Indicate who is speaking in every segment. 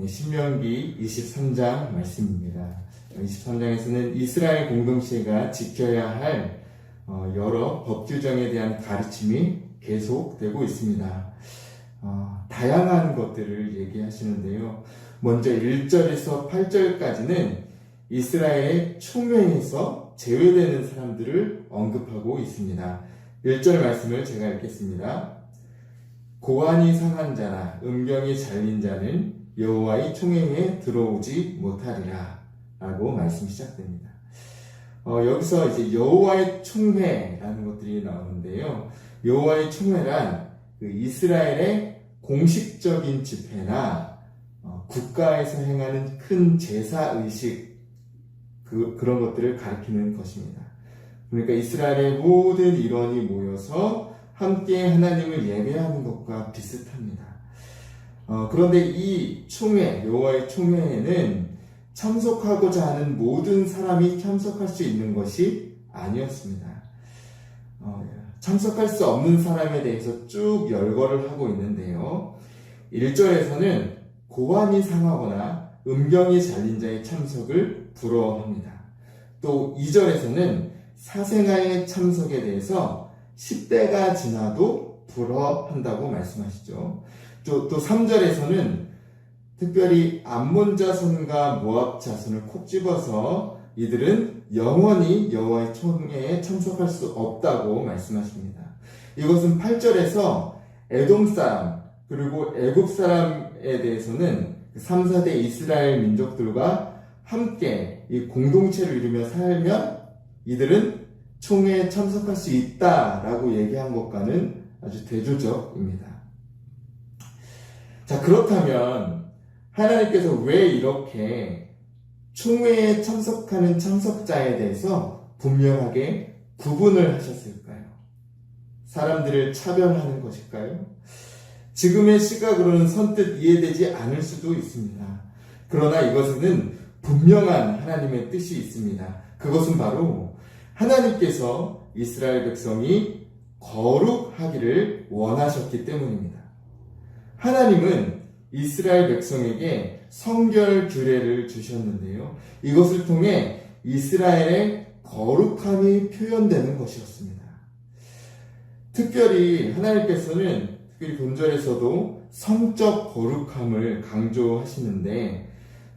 Speaker 1: 신명기 23장 말씀입니다. 23장에서는 이스라엘 공동체가 지켜야 할 여러 법 규정에 대한 가르침이 계속되고 있습니다. 다양한 것들을 얘기하시는데요. 먼저 1절에서 8절까지는 이스라엘의 총회에서 제외되는 사람들을 언급하고 있습니다. 1절 말씀을 제가 읽겠습니다. 고환이 상한 자나 음경이 잘린 자는 여호와의 총회에 들어오지 못하리라 라고 말씀이 시작됩니다. 여기서 이제 여호와의 총회라는 것들이 나오는데요. 여호와의 총회란 그 이스라엘의 공식적인 집회나 국가에서 행하는 큰 제사의식 그런 것들을 가리키는 것입니다. 그러니까 이스라엘의 모든 일원이 모여서 함께 하나님을 예배하는 것과 비슷합니다. 그런데 이 총회, 여호와의 총회에는 참석하고자 하는 모든 사람이 참석할 수 있는 것이 아니었습니다. 참석할 수 없는 사람에 대해서 쭉 열거를 하고 있는데요. 1절에서는 고환이 상하거나 음경이 잘린 자의 참석을 불허합니다. 또 2절에서는 사생아의 참석에 대해서 10대가 지나도 불허한다고 말씀하시죠. 또 3절에서는 특별히 암몬 자손과 모압 자손을 콕 집어서 이들은 영원히 여호와의 총회에 참석할 수 없다고 말씀하십니다. 이것은 8절에서 에돔 사람 그리고 애굽 사람에 대해서는 3, 4대 이스라엘 민족들과 함께 이 공동체를 이루며 살면 이들은 총회에 참석할 수 있다라고 얘기한 것과는 아주 대조적입니다. 자, 그렇다면 하나님께서 왜 이렇게 총회에 참석하는 참석자에 대해서 분명하게 구분을 하셨을까요? 사람들을 차별하는 것일까요? 지금의 시각으로는 선뜻 이해되지 않을 수도 있습니다. 그러나 이것은 분명한 하나님의 뜻이 있습니다. 그것은 바로 하나님께서 이스라엘 백성이 거룩하기를 원하셨기 때문입니다. 하나님은 이스라엘 백성에게 성결 규례를 주셨는데요. 이것을 통해 이스라엘의 거룩함이 표현되는 것이었습니다. 특별히 하나님께서는 특별히 본절에서도 성적 거룩함을 강조하시는데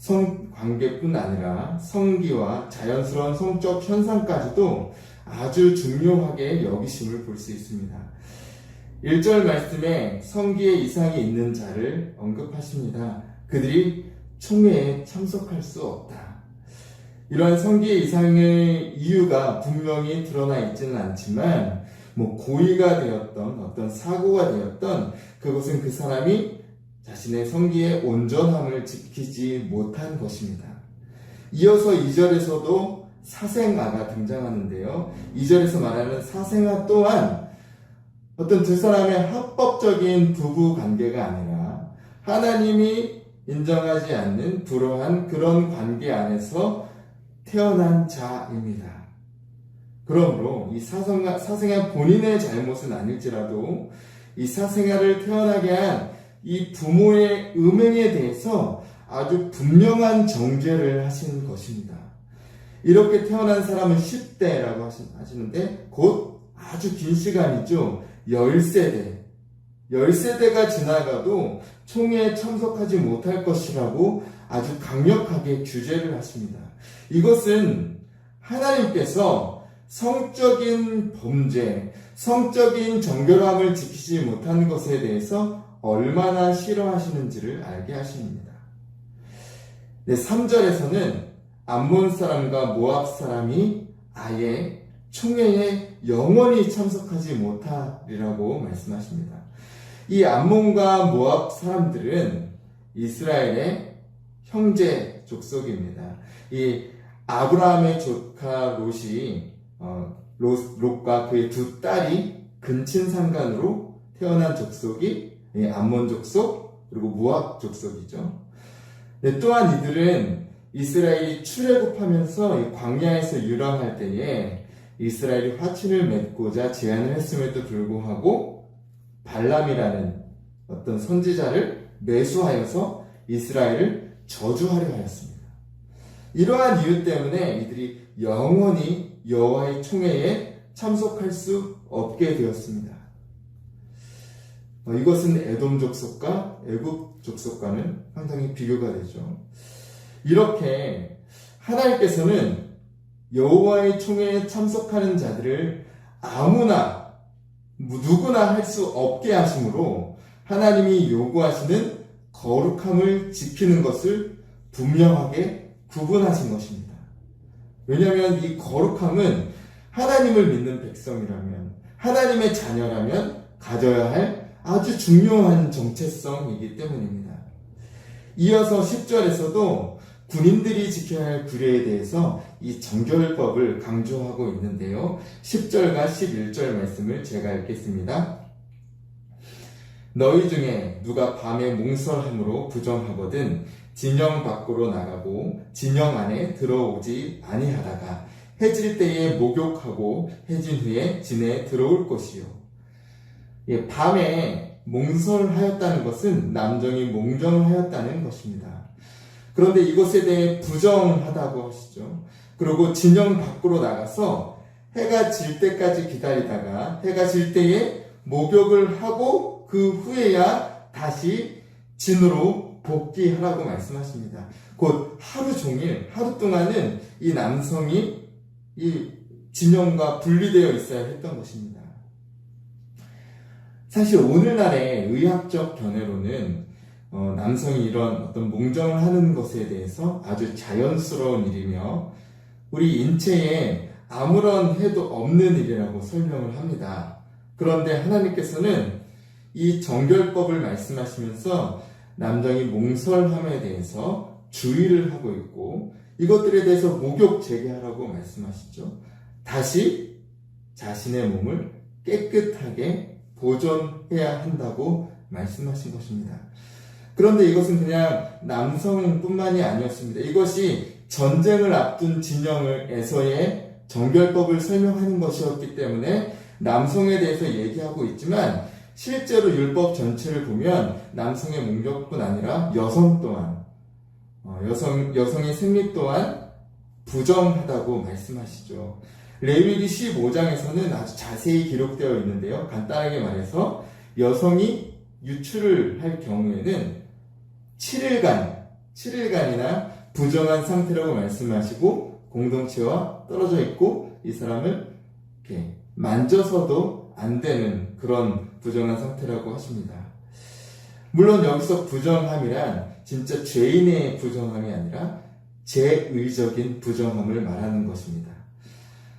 Speaker 1: 성관계뿐 아니라 성기와 자연스러운 성적 현상까지도 아주 중요하게 여기심을 볼 수 있습니다. 1절 말씀에 성기에 이상이 있는 자를 언급하십니다. 그들이 총회에 참석할 수 없다. 이러한 성기의 이상의 이유가 분명히 드러나 있지는 않지만 고의가 되었던 어떤 사고가 되었던 그것은 그 사람이 자신의 성기의 온전함을 지키지 못한 것입니다. 이어서 2절에서도 사생아가 등장하는데요. 2절에서 말하는 사생아 또한 어떤 두 사람의 합법적인 부부 관계가 아니라 하나님이 인정하지 않는 불허한 그런 관계 안에서 태어난 자입니다. 그러므로 이 사생아 본인의 잘못은 아닐지라도 이 사생아를 태어나게 한 이 부모의 음행에 대해서 아주 분명한 정죄를 하신 것입니다. 이렇게 태어난 사람은 10대라고 하시는데 곧 아주 긴 시간이죠. 10세대가 지나가도 총회에 참석하지 못할 것이라고 아주 강력하게 규제를 하십니다. 이것은 하나님께서 성적인 범죄, 성적인 정결함을 지키지 못한 것에 대해서 얼마나 싫어하시는지를 알게 하십니다. 3절에서는 암몬 사람과 모압 사람이 아예 총회에 영원히 참석하지 못하리라고 말씀하십니다. 이 암몬과 모압 사람들은 이스라엘의 형제 족속입니다. 이 아브라함의 조카 롯과 그의 두 딸이 근친상간으로 태어난 족속이 암몬 족속 그리고 모압 족속이죠. 또한 이들은 이스라엘이 출애굽하면서 광야에서 유랑할 때에 이스라엘이 화친을 맺고자 제안을 했음에도 불구하고 발람이라는 어떤 선지자를 매수하여서 이스라엘을 저주하려 하였습니다. 이러한 이유 때문에 이들이 영원히 여호와의 총회에 참석할 수 없게 되었습니다. 이것은 에돔 족속과 애굽 족속과는 상당히 비교가 되죠. 이렇게 하나님께서는 여호와의 총회에 참석하는 자들을 아무나 누구나 할 수 없게 하심으로 하나님이 요구하시는 거룩함을 지키는 것을 분명하게 구분하신 것입니다. 왜냐하면 이 거룩함은 하나님을 믿는 백성이라면, 하나님의 자녀라면 가져야 할 아주 중요한 정체성이기 때문입니다. 이어서 10절에서도 군인들이 지켜야 할 규례에 대해서 이 정결법을 강조하고 있는데요. 10절과 11절 말씀을 제가 읽겠습니다. 너희 중에 누가 밤에 몽설함으로 부정하거든 진영 밖으로 나가고 진영 안에 들어오지 아니하다가 해질 때에 목욕하고 해진 후에 진에 들어올 것이요. 밤에 몽설하였다는 것은 남정이 몽정을 하였다는 것입니다. 그런데 이것에 대해 부정하다고 하시죠. 그리고 진영 밖으로 나가서 해가 질 때까지 기다리다가 해가 질 때에 목욕을 하고 그 후에야 다시 진으로 복귀하라고 말씀하십니다. 곧 하루 종일, 하루 동안은 이 남성이 이 진영과 분리되어 있어야 했던 것입니다. 사실 오늘날의 의학적 견해로는 남성이 이런 어떤 몽정을 하는 것에 대해서 아주 자연스러운 일이며 우리 인체에 아무런 해도 없는 일이라고 설명을 합니다. 그런데 하나님께서는 이 정결법을 말씀하시면서 남성이 몽설함에 대해서 주의를 하고 있고 이것들에 대해서 목욕 재개하라고 말씀하시죠. 다시 자신의 몸을 깨끗하게 보존해야 한다고 말씀하신 것입니다. 그런데 이것은 그냥 남성뿐만이 아니었습니다. 이것이 전쟁을 앞둔 진영에서의 정결법을 설명하는 것이었기 때문에 남성에 대해서 얘기하고 있지만 실제로 율법 전체를 보면 남성의 목욕뿐 아니라 여성 또한 여성의 생리 또한 부정하다고 말씀하시죠. 레위기 15장에서는 아주 자세히 기록되어 있는데요. 간단하게 말해서 여성이 유출을 할 경우에는 7일간이나 부정한 상태라고 말씀하시고 공동체와 떨어져 있고 이 사람을 이렇게 만져서도 안 되는 그런 부정한 상태라고 하십니다. 물론 여기서 부정함이란 진짜 죄인의 부정함이 아니라 제의적인 부정함을 말하는 것입니다.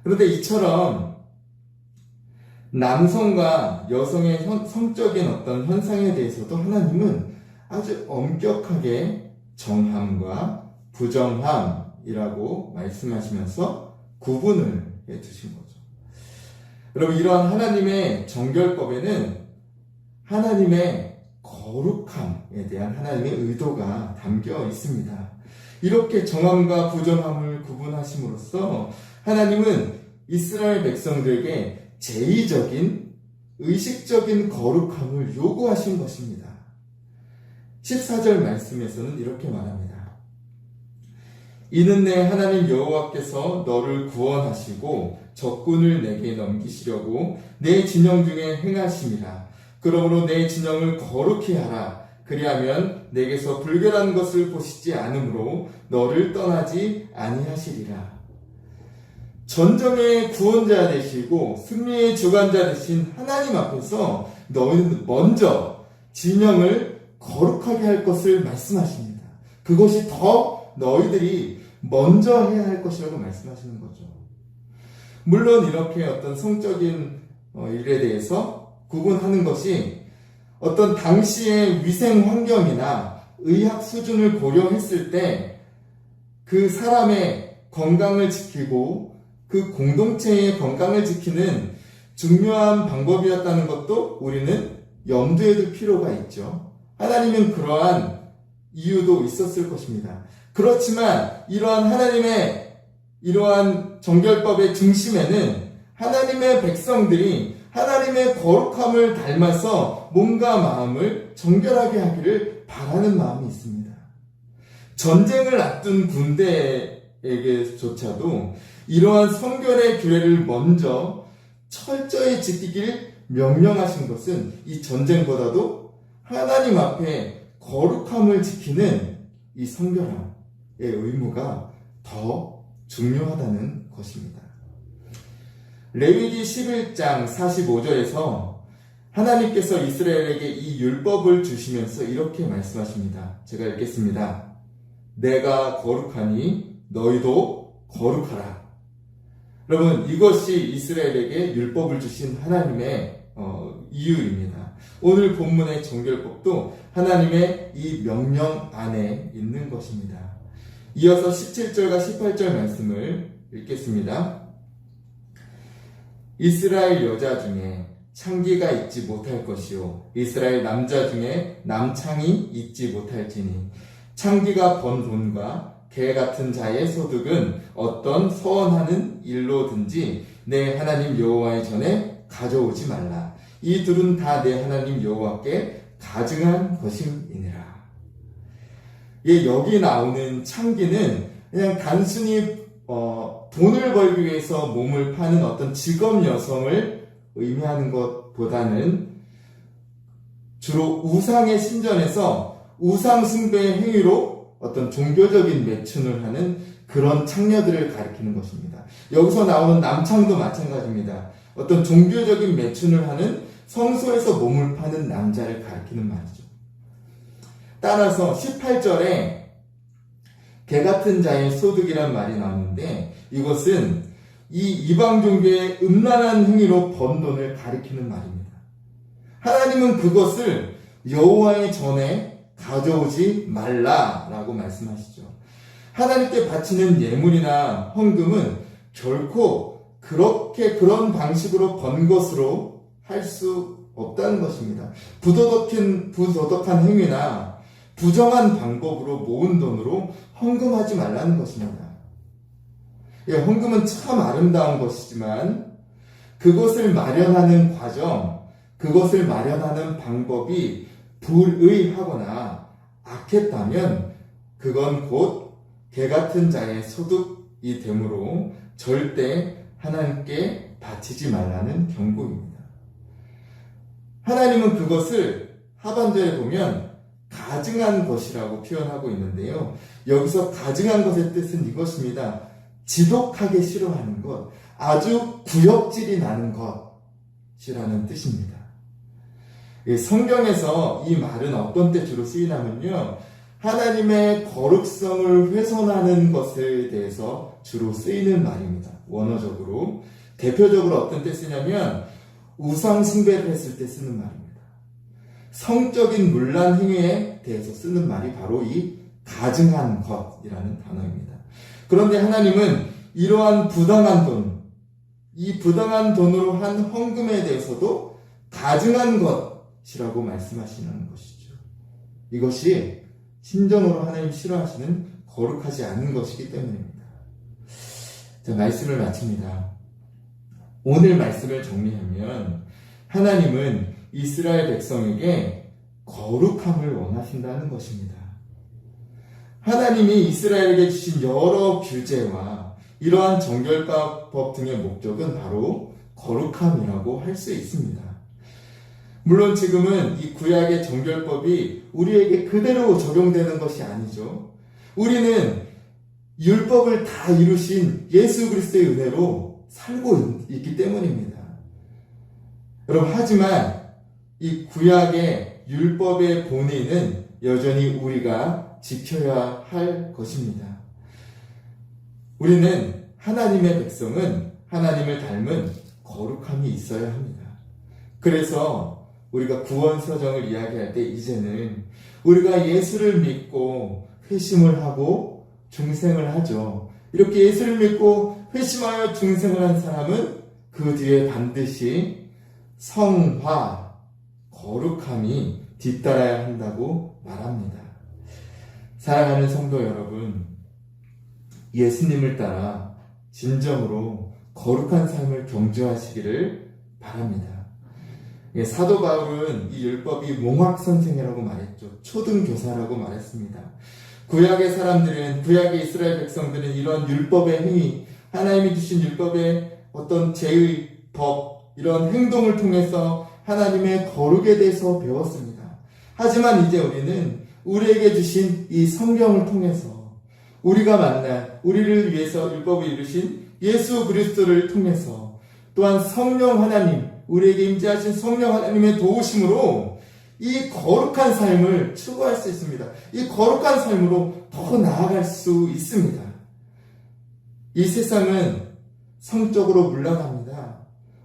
Speaker 1: 그런데 이처럼 남성과 여성의 성적인 어떤 현상에 대해서도 하나님은 아주 엄격하게 정함과 부정함이라고 말씀하시면서 구분을 해 두신 거죠. 여러분, 이러한 하나님의 정결법에는 하나님의 거룩함에 대한 하나님의 의도가 담겨 있습니다. 이렇게 정함과 부정함을 구분하심으로써 하나님은 이스라엘 백성들에게 제의적인, 의식적인 거룩함을 요구하신 것입니다. 14절 말씀에서는 이렇게 말합니다. 이는 내 하나님 여호와께서 너를 구원하시고 적군을 내게 넘기시려고 내 진영 중에 행하심이라. 그러므로 내 진영을 거룩히 하라. 그리하면 내게서 불결한 것을 보시지 않으므로 너를 떠나지 아니하시리라. 전쟁의 구원자 되시고 승리의 주관자 되신 하나님 앞에서 너희는 먼저 진영을 거룩하게 할 것을 말씀하십니다. 그것이 더 너희들이 먼저 해야 할 것이라고 말씀하시는 거죠. 물론 이렇게 어떤 성적인 일에 대해서 구분하는 것이 어떤 당시의 위생 환경이나 의학 수준을 고려했을 때 그 사람의 건강을 지키고 그 공동체의 건강을 지키는 중요한 방법이었다는 것도 우리는 염두에 둘 필요가 있죠. 하나님은 그러한 이유도 있었을 것입니다. 그렇지만 이러한 하나님의 이러한 정결법의 중심에는 하나님의 백성들이 하나님의 거룩함을 닮아서 몸과 마음을 정결하게 하기를 바라는 마음이 있습니다. 전쟁을 앞둔 군대에게조차도 이러한 성결의 규례를 먼저 철저히 지키길 명령하신 것은 이 전쟁보다도 하나님 앞에 거룩함을 지키는 이 성결함의 의무가 더 중요하다는 것입니다. 레위기 11장 45절에서 하나님께서 이스라엘에게 이 율법을 주시면서 이렇게 말씀하십니다. 제가 읽겠습니다. 내가 거룩하니 너희도 거룩하라. 여러분, 이것이 이스라엘에게 율법을 주신 하나님의 이유입니다. 오늘 본문의 정결법도 하나님의 이 명령 안에 있는 것입니다. 이어서 17절과 18절 말씀을 읽겠습니다. 이스라엘 여자 중에 창기가 있지 못할 것이요 이스라엘 남자 중에 남창이 있지 못할지니 창기가 번 돈과 개 같은 자의 소득은 어떤 서원하는 일로든지 내 하나님 여호와의 전에 가져오지 말라. 이 둘은 다 내 하나님 여호와께 가증한 것임이니라. 여기 나오는 창기는 그냥 단순히 돈을 벌기 위해서 몸을 파는 어떤 직업 여성을 의미하는 것보다는 주로 우상의 신전에서 우상 숭배의 행위로 어떤 종교적인 매춘을 하는 그런 창녀들을 가리키는 것입니다. 여기서 나오는 남창도 마찬가지입니다. 어떤 종교적인 매춘을 하는 성소에서 몸을 파는 남자를 가리키는 말이죠. 따라서 18절에 개 같은 자의 소득이란 말이 나오는데 이것은 이 이방 종교의 음란한 행위로 번 돈을 가리키는 말입니다. 하나님은 그것을 여호와의 전에 가져오지 말라라고 말씀하시죠. 하나님께 바치는 예물이나 헌금은 결코 그런 방식으로 번 것으로 할 수 없다는 것입니다. 부도덕한 행위나 부정한 방법으로 모은 돈으로 헌금하지 말라는 것입니다. 헌금은 참 아름다운 것이지만 그것을 마련하는 과정, 그것을 마련하는 방법이 불의하거나 악했다면 그건 곧 개같은 자의 소득이 되므로 절대 하나님께 바치지 말라는 경고입니다. 하나님은 그것을 하반절에 보면 가증한 것이라고 표현하고 있는데요. 여기서 가증한 것의 뜻은 이것입니다. 지독하게 싫어하는 것, 아주 구역질이 나는 것이라는 뜻입니다. 성경에서 이 말은 어떤 때 주로 쓰이냐면요. 하나님의 거룩성을 훼손하는 것에 대해서 주로 쓰이는 말입니다. 원어적으로. 대표적으로 어떤 때 쓰냐면 우상 숭배를 했을 때 쓰는 말입니다. 성적인 문란 행위에 대해서 쓰는 말이 바로 이 가증한 것이라는 단어입니다. 그런데 하나님은 이러한 부당한 돈, 이 부당한 돈으로 한 헌금에 대해서도 가증한 것이라고 말씀하시는 것이죠. 이것이 신정으로 하나님 싫어하시는 거룩하지 않은 것이기 때문입니다. 자, 말씀을 마칩니다. 오늘 말씀을 정리하면 하나님은 이스라엘 백성에게 거룩함을 원하신다는 것입니다. 하나님이 이스라엘에게 주신 여러 규제와 이러한 정결법 등의 목적은 바로 거룩함이라고 할 수 있습니다. 물론 지금은 이 구약의 정결법이 우리에게 그대로 적용되는 것이 아니죠. 우리는 율법을 다 이루신 예수 그리스도의 은혜로 살고 있기 때문입니다. 여러분, 하지만 이 구약의 율법의 본의는 여전히 우리가 지켜야 할 것입니다. 우리는 하나님의 백성은 하나님을 닮은 거룩함이 있어야 합니다. 그래서 우리가 구원서정을 이야기할 때 이제는 우리가 예수를 믿고 회심을 하고 중생을 하죠. 이렇게 예수를 믿고 회심하여 중생을 한 사람은 그 뒤에 반드시 성화, 거룩함이 뒤따라야 한다고 말합니다. 사랑하는 성도 여러분, 예수님을 따라 진정으로 거룩한 삶을 경주하시기를 바랍니다. 예, 사도 바울은 이 율법이 몽학 선생이라고 말했죠. 초등교사라고 말했습니다. 구약의 사람들은, 구약의 이스라엘 백성들은 이런 율법의 행위, 하나님이 주신 율법의 어떤 제의, 법, 이런 행동을 통해서 하나님의 거룩에 대해서 배웠습니다. 하지만 이제 우리는 우리에게 주신 이 성경을 통해서 우리가 만날, 우리를 위해서 율법을 이루신 예수 그리스도를 통해서 또한 성령 하나님, 우리에게 임재하신 성령 하나님의 도우심으로 이 거룩한 삶을 추구할 수 있습니다. 이 거룩한 삶으로 더 나아갈 수 있습니다. 이 세상은 성적으로 물러갑니다.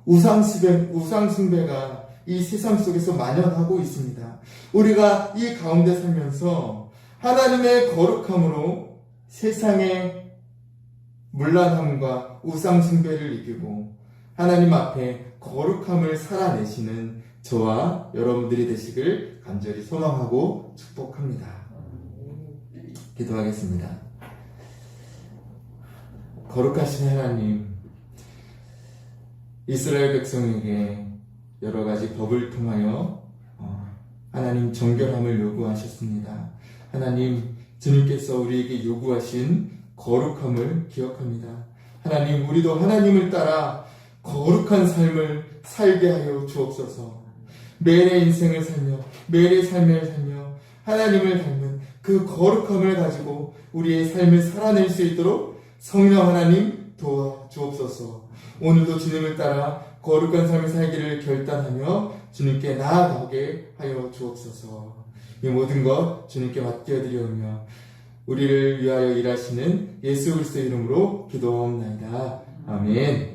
Speaker 1: 우상숭배가 이 세상 속에서 만연하고 있습니다. 우리가 이 가운데 살면서 하나님의 거룩함으로 세상의 문란함과 우상숭배를 이기고 하나님 앞에 거룩함을 살아내시는 저와 여러분들이 되시길 간절히 소망하고 축복합니다. 기도하겠습니다. 거룩하신 하나님, 이스라엘 백성에게 여러 가지 법을 통하여 하나님 정결함을 요구하셨습니다. 하나님, 주님께서 우리에게 요구하신 거룩함을 기억합니다. 하나님, 우리도 하나님을 따라 거룩한 삶을 살게 하여 주옵소서. 매일의 인생을 살며 매일의 삶을 살며 하나님을 닮는 그 거룩함을 가지고 우리의 삶을 살아낼 수 있도록 성령 하나님 도와주옵소서. 오늘도 주님을 따라 거룩한 삶을 살기를 결단하며 주님께 나아가게 하여 주옵소서. 이 모든 것 주님께 맡겨드리오며 우리를 위하여 일하시는 예수 그리스도의 이름으로 기도하옵나이다. 아멘.